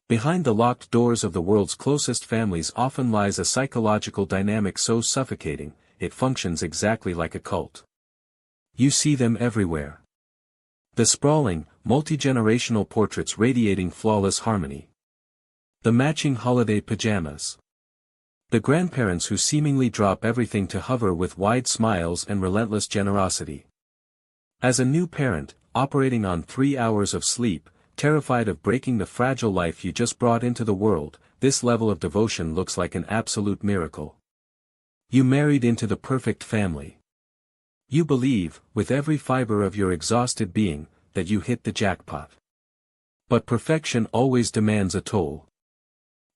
Behind the locked doors of the world's closest families often lies a psychological dynamic so suffocating, it functions exactly like a cult. You see them everywhere. The sprawling, multi-generational portraits radiating flawless harmony. The matching holiday pajamas. The grandparents who seemingly drop everything to hover with wide smiles and relentless generosity. As a new parent, operating on 3 hours of sleep, terrified of breaking the fragile life you just brought into the world, this level of devotion looks like an absolute miracle. You married into the perfect family. You believe, with every fiber of your exhausted being, that you hit the jackpot. But perfection always demands a toll.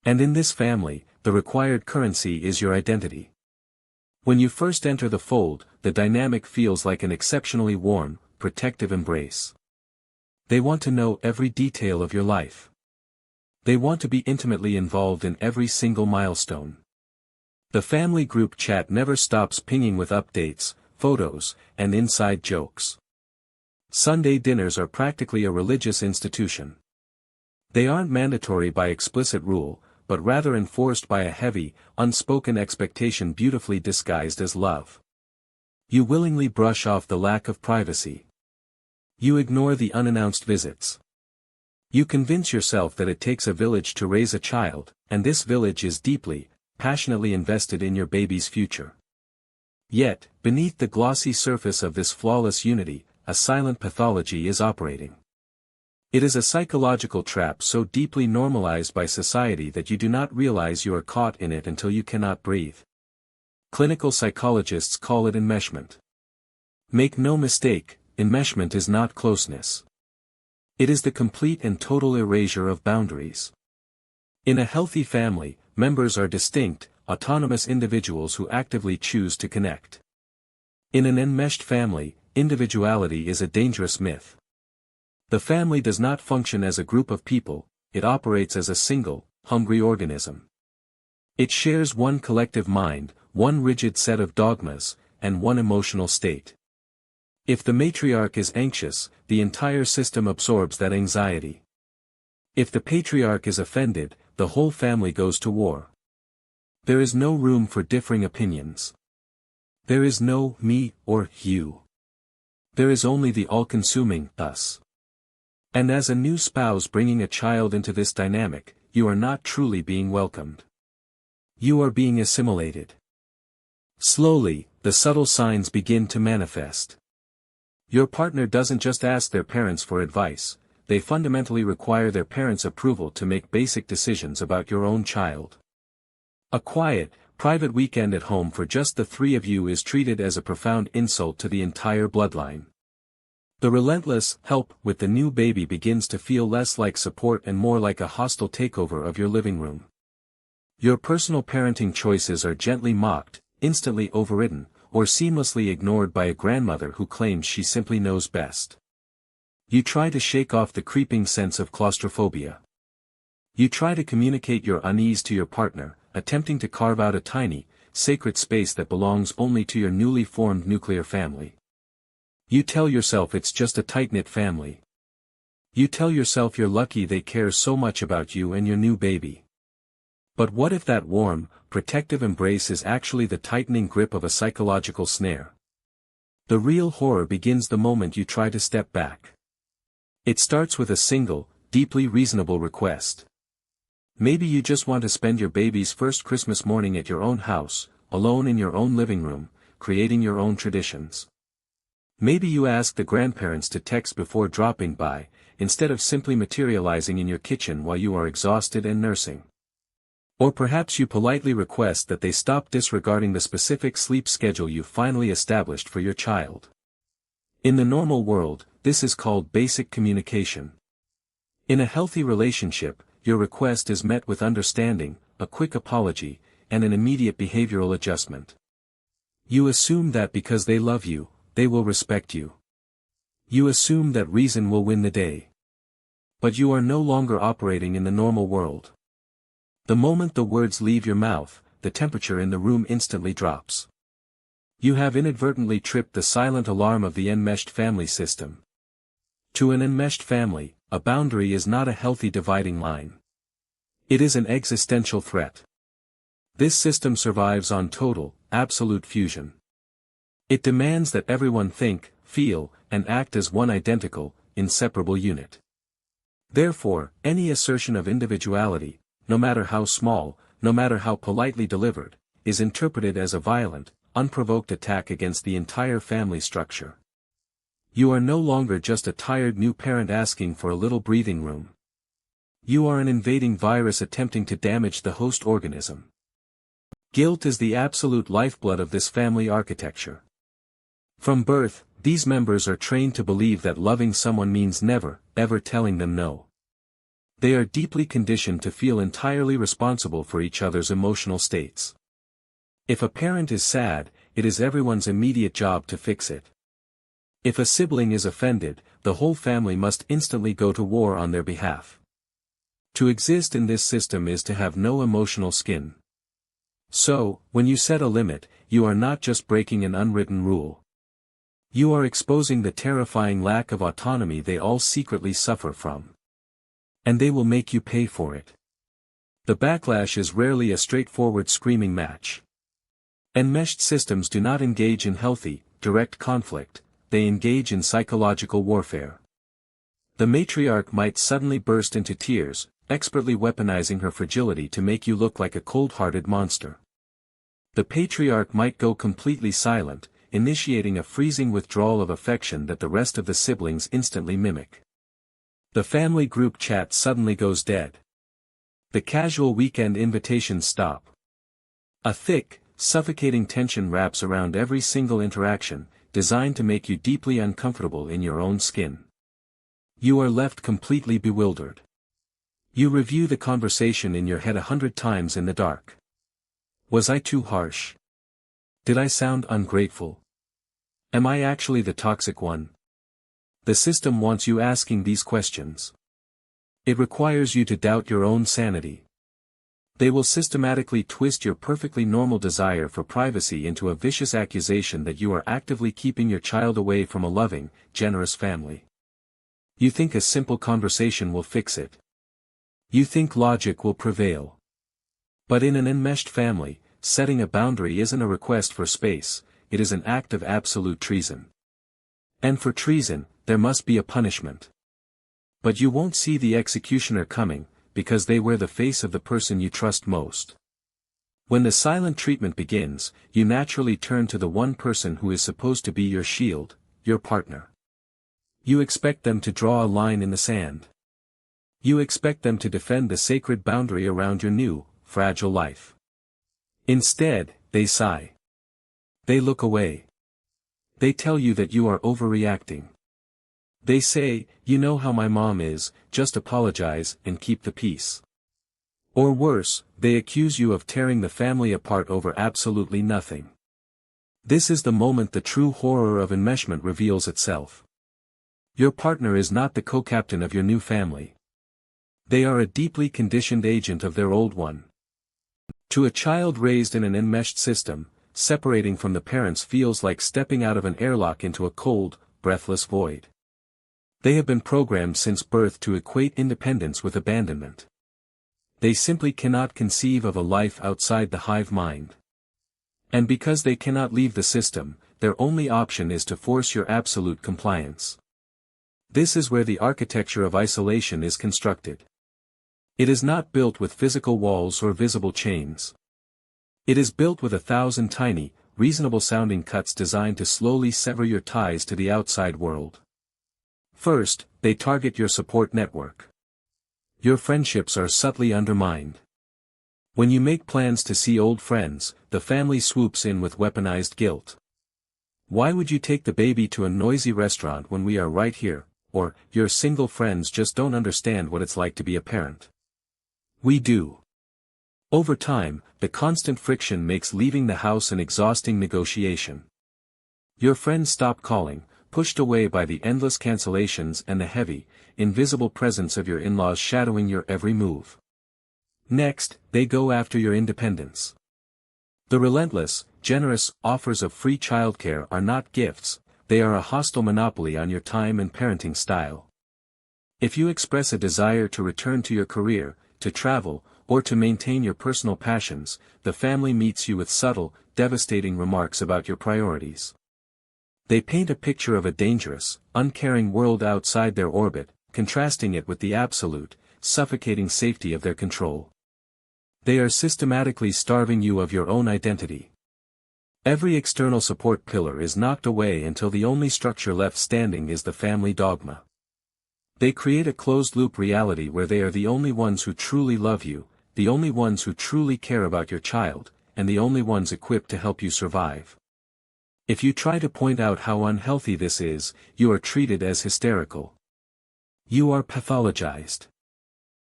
And in this family, the required currency is your identity. When you first enter the fold, the dynamic feels like an exceptionally warm, protective embrace. They want to know every detail of your life. They want to be intimately involved in every single milestone. The family group chat never stops pinging with updates, photos, and inside jokes. Sunday dinners are practically a religious institution. They aren't mandatory by explicit rule, but rather enforced by a heavy, unspoken expectation beautifully disguised as love. You willingly brush off the lack of privacy. You ignore the unannounced visits. You convince yourself that it takes a village to raise a child, and this village is deeply, passionately invested in your baby's future. Yet, beneath the glossy surface of this flawless unity, a silent pathology is operating. It is a psychological trap so deeply normalized by society that you do not realize you are caught in it until you cannot breathe. Clinical psychologists call it enmeshment. Make no mistake, enmeshment is not closeness. It is the complete and total erasure of boundaries. In a healthy family, members are distinct, autonomous individuals who actively choose to connect. In an enmeshed family, individuality is a dangerous myth. The family does not function as a group of people, it operates as a single, hungry organism. It shares one collective mind, one rigid set of dogmas, and one emotional state. If the matriarch is anxious, the entire system absorbs that anxiety. If the patriarch is offended, the whole family goes to war. There is no room for differing opinions. There is no me or you. There is only the all-consuming us. And as a new spouse bringing a child into this dynamic, you are not truly being welcomed. You are being assimilated. Slowly, the subtle signs begin to manifest. Your partner doesn't just ask their parents for advice, they fundamentally require their parents' approval to make basic decisions about your own child. A quiet, private weekend at home for just the three of you is treated as a profound insult to the entire bloodline. The relentless help with the new baby begins to feel less like support and more like a hostile takeover of your living room. Your personal parenting choices are gently mocked, instantly overridden, or seamlessly ignored by a grandmother who claims she simply knows best. You try to shake off the creeping sense of claustrophobia. You try to communicate your unease to your partner, attempting to carve out a tiny, sacred space that belongs only to your newly formed nuclear family. You tell yourself it's just a tight-knit family. You tell yourself you're lucky they care so much about you and your new baby. But what if that warm, protective embrace is actually the tightening grip of a psychological snare? The real horror begins the moment you try to step back. It starts with a single, deeply reasonable request. Maybe you just want to spend your baby's first Christmas morning at your own house, alone in your own living room, creating your own traditions. Maybe you ask the grandparents to text before dropping by, instead of simply materializing in your kitchen while you are exhausted and nursing. Or perhaps you politely request that they stop disregarding the specific sleep schedule you finally established for your child. In the normal world, this is called basic communication. In a healthy relationship, your request is met with understanding, a quick apology, and an immediate behavioral adjustment. You assume that because they love you, they will respect you. You assume that reason will win the day. But you are no longer operating in the normal world. The moment the words leave your mouth, the temperature in the room instantly drops. You have inadvertently tripped the silent alarm of the enmeshed family system. To an enmeshed family, a boundary is not a healthy dividing line. It is an existential threat. This system survives on total, absolute fusion. It demands that everyone think, feel, and act as one identical, inseparable unit. Therefore, any assertion of individuality, no matter how small, no matter how politely delivered, is interpreted as a violent, unprovoked attack against the entire family structure. You are no longer just a tired new parent asking for a little breathing room. You are an invading virus attempting to damage the host organism. Guilt is the absolute lifeblood of this family architecture. From birth, these members are trained to believe that loving someone means never, ever telling them no. They are deeply conditioned to feel entirely responsible for each other's emotional states. If a parent is sad, it is everyone's immediate job to fix it. If a sibling is offended, the whole family must instantly go to war on their behalf. To exist in this system is to have no emotional skin. So, when you set a limit, you are not just breaking an unwritten rule. You are exposing the terrifying lack of autonomy they all secretly suffer from. And they will make you pay for it. The backlash is rarely a straightforward screaming match. Enmeshed systems do not engage in healthy, direct conflict, they engage in psychological warfare. The matriarch might suddenly burst into tears, expertly weaponizing her fragility to make you look like a cold-hearted monster. The patriarch might go completely silent, initiating a freezing withdrawal of affection that the rest of the siblings instantly mimic. The family group chat suddenly goes dead. The casual weekend invitations stop. A thick, suffocating tension wraps around every single interaction, designed to make you deeply uncomfortable in your own skin. You are left completely bewildered. You review the conversation in your head 100 times in the dark. Was I too harsh? Did I sound ungrateful? Am I actually the toxic one? The system wants you asking these questions. It requires you to doubt your own sanity. They will systematically twist your perfectly normal desire for privacy into a vicious accusation that you are actively keeping your child away from a loving, generous family. You think a simple conversation will fix it. You think logic will prevail. But in an enmeshed family, setting a boundary isn't a request for space, it is an act of absolute treason. And for treason, there must be a punishment. But you won't see the executioner coming, because they wear the face of the person you trust most. When the silent treatment begins, you naturally turn to the one person who is supposed to be your shield, your partner. You expect them to draw a line in the sand. You expect them to defend the sacred boundary around your new, fragile life. Instead, they sigh. They look away. They tell you that you are overreacting. They say, "You know how my mom is, just apologize and keep the peace." Or worse, they accuse you of tearing the family apart over absolutely nothing. This is the moment the true horror of enmeshment reveals itself. Your partner is not the co-captain of your new family. They are a deeply conditioned agent of their old one. To a child raised in an enmeshed system, separating from the parents feels like stepping out of an airlock into a cold, breathless void. They have been programmed since birth to equate independence with abandonment. They simply cannot conceive of a life outside the hive mind. And because they cannot leave the system, their only option is to force your absolute compliance. This is where the architecture of isolation is constructed. It is not built with physical walls or visible chains. It is built with 1,000 tiny, reasonable-sounding cuts designed to slowly sever your ties to the outside world. First, they target your support network. Your friendships are subtly undermined. When you make plans to see old friends, the family swoops in with weaponized guilt. "Why would you take the baby to a noisy restaurant when we are right here?" Or, "Your single friends just don't understand what it's like to be a parent." We do. Over time, the constant friction makes leaving the house an exhausting negotiation. Your friends stop calling, pushed away by the endless cancellations and the heavy, invisible presence of your in-laws shadowing your every move. Next, they go after your independence. The relentless, generous offers of free childcare are not gifts, they are a hostile monopoly on your time and parenting style. If you express a desire to return to your career, to travel, or to maintain your personal passions, the family meets you with subtle, devastating remarks about your priorities. They paint a picture of a dangerous, uncaring world outside their orbit, contrasting it with the absolute, suffocating safety of their control. They are systematically starving you of your own identity. Every external support pillar is knocked away until the only structure left standing is the family dogma. They create a closed-loop reality where they are the only ones who truly love you, the only ones who truly care about your child, and the only ones equipped to help you survive. If you try to point out how unhealthy this is, you are treated as hysterical. You are pathologized.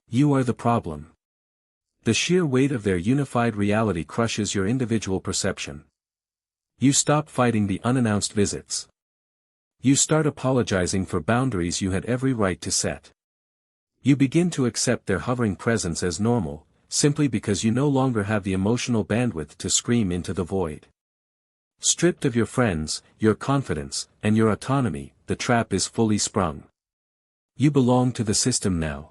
You are the problem. The sheer weight of their unified reality crushes your individual perception. You stop fighting the unannounced visits. You start apologizing for boundaries you had every right to set. You begin to accept their hovering presence as normal, simply because you no longer have the emotional bandwidth to scream into the void. Stripped of your friends, your confidence, and your autonomy, the trap is fully sprung. You belong to the system now.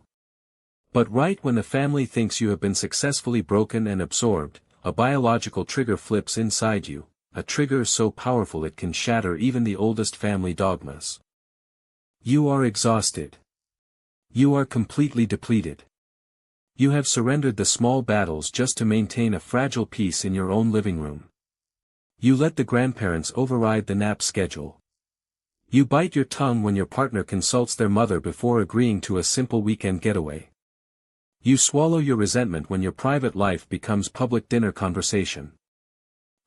But right when the family thinks you have been successfully broken and absorbed, a biological trigger flips inside you, a trigger so powerful it can shatter even the oldest family dogmas. You are exhausted. You are completely depleted. You have surrendered the small battles just to maintain a fragile peace in your own living room. You let the grandparents override the nap schedule. You bite your tongue when your partner consults their mother before agreeing to a simple weekend getaway. You swallow your resentment when your private life becomes public dinner conversation.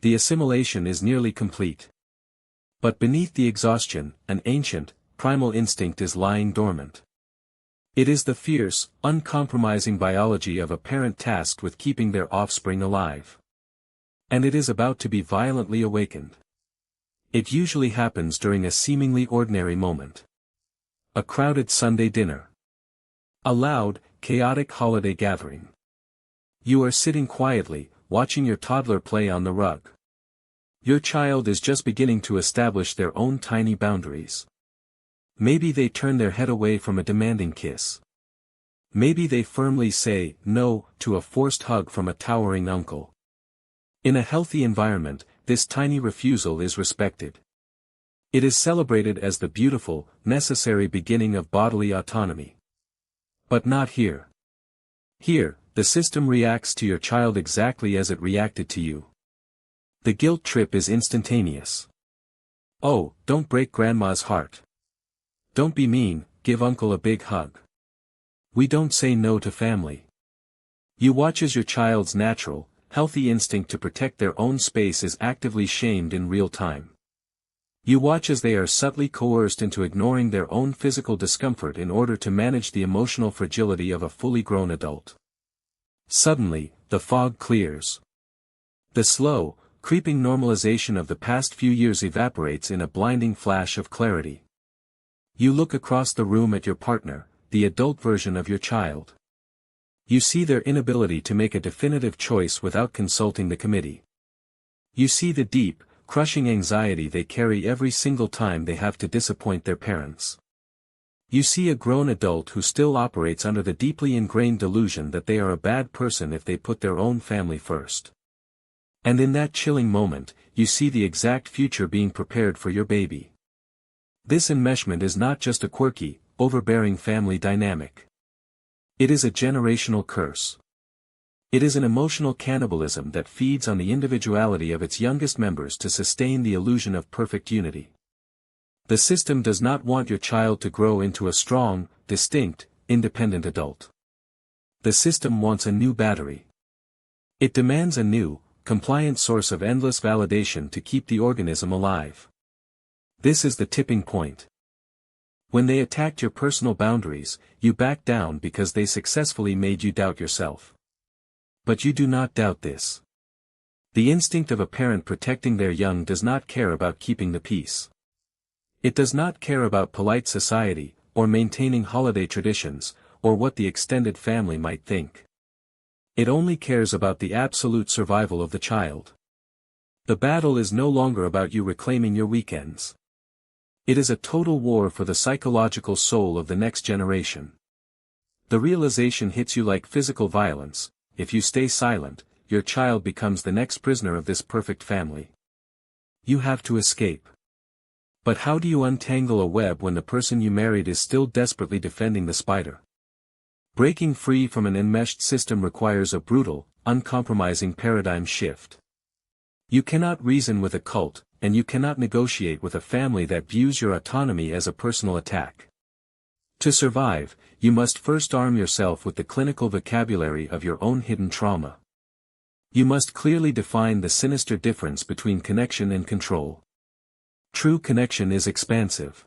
The assimilation is nearly complete. But beneath the exhaustion, an ancient, primal instinct is lying dormant. It is the fierce, uncompromising biology of a parent tasked with keeping their offspring alive. And it is about to be violently awakened. It usually happens during a seemingly ordinary moment. A crowded Sunday dinner. A loud, chaotic holiday gathering. You are sitting quietly, watching your toddler play on the rug. Your child is just beginning to establish their own tiny boundaries. Maybe they turn their head away from a demanding kiss. Maybe they firmly say no to a forced hug from a towering uncle. In a healthy environment, this tiny refusal is respected. It is celebrated as the beautiful, necessary beginning of bodily autonomy. But not here. Here, the system reacts to your child exactly as it reacted to you. The guilt trip is instantaneous. Oh, don't break grandma's heart. Don't be mean, give uncle a big hug. We don't say no to family. You watch as your child's natural, healthy instinct to protect their own space is actively shamed in real time. You watch as they are subtly coerced into ignoring their own physical discomfort in order to manage the emotional fragility of a fully grown adult. Suddenly, the fog clears. The slow, creeping normalization of the past few years evaporates in a blinding flash of clarity. You look across the room at your partner, the adult version of your child. You see their inability to make a definitive choice without consulting the committee. You see the deep, crushing anxiety they carry every single time they have to disappoint their parents. You see a grown adult who still operates under the deeply ingrained delusion that they are a bad person if they put their own family first. And in that chilling moment, you see the exact future being prepared for your baby. This enmeshment is not just a quirky, overbearing family dynamic. It is a generational curse. It is an emotional cannibalism that feeds on the individuality of its youngest members to sustain the illusion of perfect unity. The system does not want your child to grow into a strong, distinct, independent adult. The system wants a new battery. It demands a new, compliant source of endless validation to keep the organism alive. This is the tipping point. When they attacked your personal boundaries, you backed down because they successfully made you doubt yourself. But you do not doubt this. The instinct of a parent protecting their young does not care about keeping the peace. It does not care about polite society, or maintaining holiday traditions, or what the extended family might think. It only cares about the absolute survival of the child. The battle is no longer about you reclaiming your weekends. It is a total war for the psychological soul of the next generation. The realization hits you like physical violence, if you stay silent, your child becomes the next prisoner of this perfect family. You have to escape. But how do you untangle a web when the person you married is still desperately defending the spider? Breaking free from an enmeshed system requires a brutal, uncompromising paradigm shift. You cannot reason with a cult, and you cannot negotiate with a family that views your autonomy as a personal attack. To survive, you must first arm yourself with the clinical vocabulary of your own hidden trauma. You must clearly define the sinister difference between connection and control. True connection is expansive.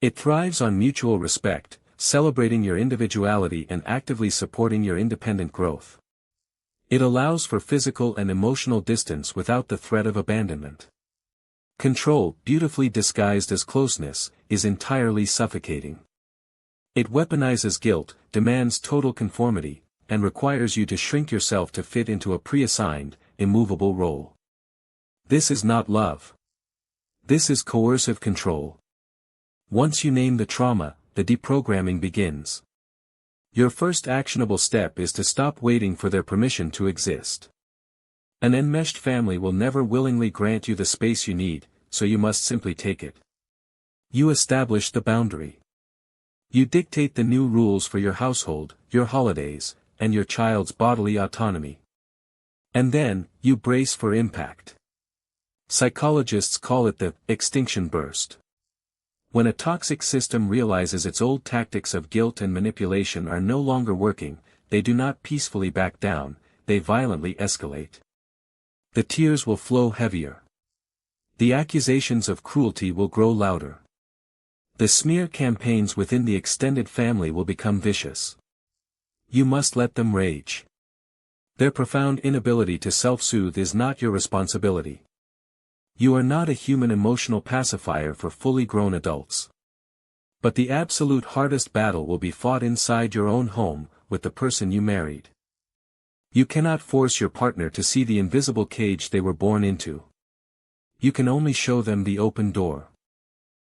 It thrives on mutual respect, celebrating your individuality and actively supporting your independent growth. It allows for physical and emotional distance without the threat of abandonment. Control, beautifully disguised as closeness, is entirely suffocating. It weaponizes guilt, demands total conformity, and requires you to shrink yourself to fit into a pre-assigned, immovable role. This is not love. This is coercive control. Once you name the trauma, the deprogramming begins. Your first actionable step is to stop waiting for their permission to exist. An enmeshed family will never willingly grant you the space you need, so you must simply take it. You establish the boundary. You dictate the new rules for your household, your holidays, and your child's bodily autonomy. And then, you brace for impact. Psychologists call it the extinction burst. When a toxic system realizes its old tactics of guilt and manipulation are no longer working, they do not peacefully back down, they violently escalate. The tears will flow heavier. The accusations of cruelty will grow louder. The smear campaigns within the extended family will become vicious. You must let them rage. Their profound inability to self-soothe is not your responsibility. You are not a human emotional pacifier for fully grown adults. But the absolute hardest battle will be fought inside your own home, with the person you married. You cannot force your partner to see the invisible cage they were born into. You can only show them the open door.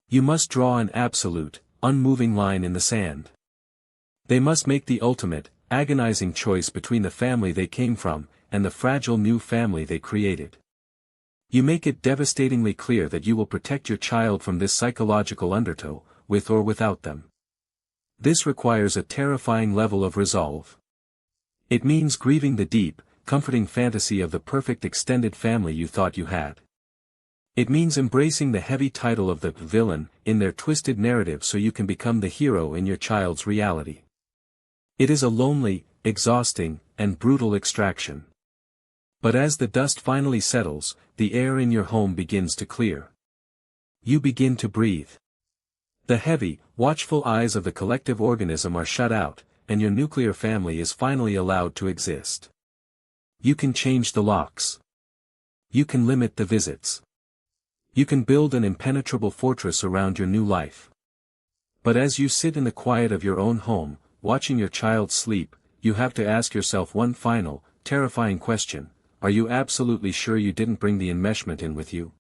You must draw an absolute, unmoving line in the sand. They must make the ultimate, agonizing choice between the family they came from, and the fragile new family they created. You make it devastatingly clear that you will protect your child from this psychological undertow, with or without them. This requires a terrifying level of resolve. It means grieving the deep, comforting fantasy of the perfect extended family you thought you had. It means embracing the heavy title of the villain in their twisted narrative so you can become the hero in your child's reality. It is a lonely, exhausting, and brutal extraction. But as the dust finally settles, the air in your home begins to clear. You begin to breathe. The heavy, watchful eyes of the collective organism are shut out, and your nuclear family is finally allowed to exist. You can change the locks. You can limit the visits. You can build an impenetrable fortress around your new life. But as you sit in the quiet of your own home, watching your child sleep, you have to ask yourself one final, terrifying question: are you absolutely sure you didn't bring the enmeshment in with you?